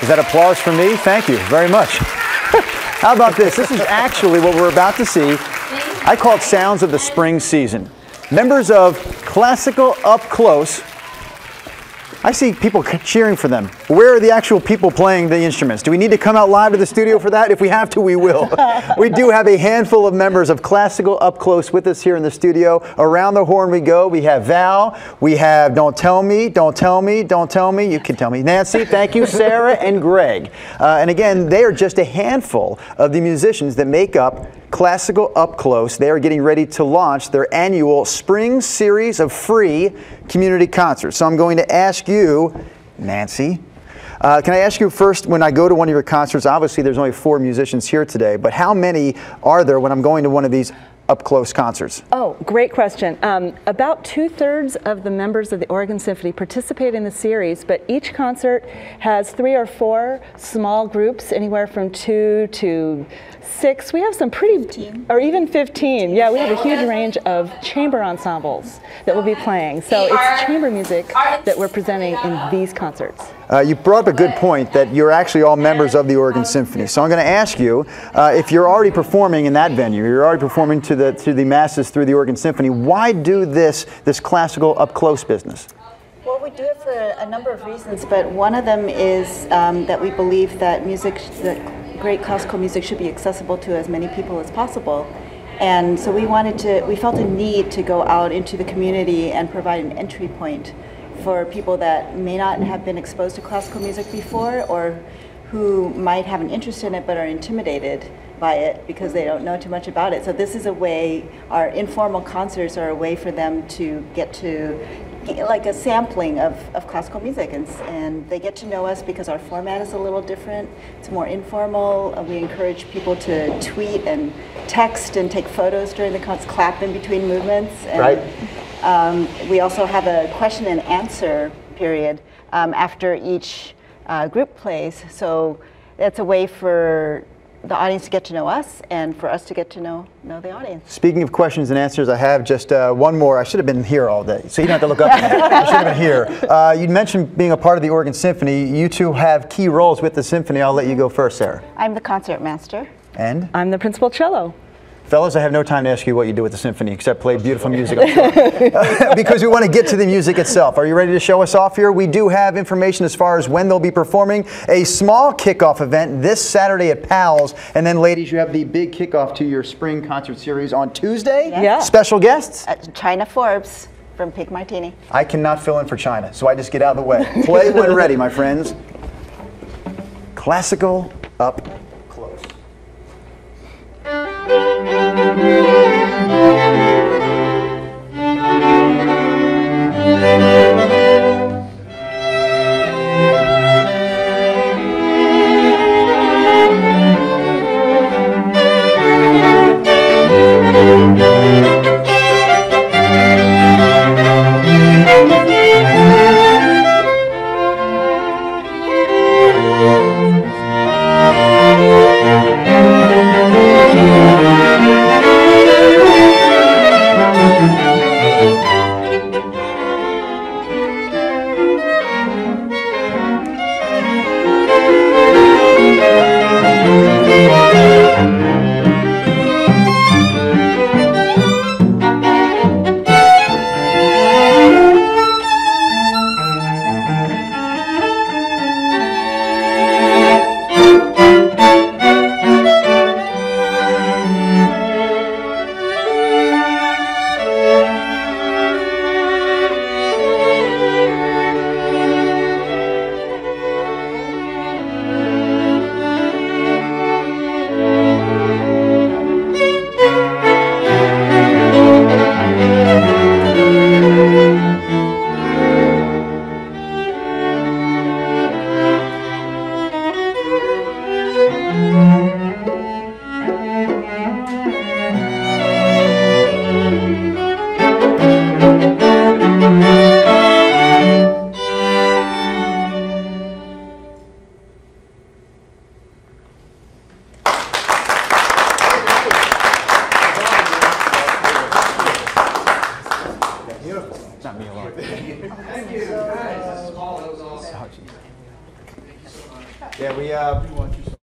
Is that applause for me? Thank you very much. How about this? This is actually what we're about to see. I call it Sounds of the Spring Season. Members of Classical Up Close. I see people cheering for them. Where are the actual people playing the instruments? Do we need to come out live to the studio for that? If we have to, we will. We do have a handful of members of Classical Up Close with us here in the studio. Around the horn we go. We have Val. We have Don't Tell Me, Don't Tell Me, Don't Tell Me. You can tell me. Nancy, thank you. Sarah and Greg. And again, they are just a handful of the musicians that make up Classical Up Close. They are getting ready to launch their annual spring series of free community concerts. So I'm going to ask you, Nancy, can I ask you first, when I go to one of your concerts, obviously there's only 4 musicians here today, but how many are there when I'm going to one of these up close concerts? Oh, great question. About 2/3 of the members of the Oregon Symphony participate in the series, but each concert has 3 or 4 small groups, anywhere from 2 to 6. We have some pretty, 15. Or even 15. Yeah, we have a huge range of chamber ensembles that will be playing. So it's chamber music that we're presenting in these concerts. You brought up a good point that you're actually all members of the Oregon Symphony. So I'm going to ask you, if you're already performing in that venue, you're already performing to the masses through the Oregon Symphony, why do this classical up close business? Well, we do it for a number of reasons, but one of them is that we believe that great classical music should be accessible to as many people as possible. And so we felt a need to go out into the community and provide an entry point for people that may not have been exposed to classical music before, or who might have an interest in it but are intimidated by it because they don't know too much about it. So this is a way, our informal concerts are a way for them to get to like a sampling of classical music, and they get to know us because our format is a little different. It's more informal. We encourage people to tweet and text and take photos during the concert, clap in between movements. And, right. We also have a question and answer period after each group plays. So that's a way for the audience to get to know us and for us to get to know the audience. Speaking of questions and answers, I have just one more. I should have been here all day, so you don't have to look up at me. I should have been here. You mentioned being a part of the Oregon Symphony. You two have key roles with the symphony. I'll let you go first, Sarah. I'm the concert master. And? I'm the principal cello. Fellas, I have no time to ask you what you do with the symphony except play beautiful music, I'm sure. Because we want to get to the music itself. Are you ready to show us off here? We do have information as far as when they'll be performing. A small kickoff event this Saturday at Powell's. And then, ladies, you have the big kickoff to your spring concert series on Tuesday. Yes. Yeah. Special guests? China Forbes from Pink Martini. I cannot fill in for China, so I just get out of the way. Play when ready, my friends. Classical Up Close. Yeah, we want you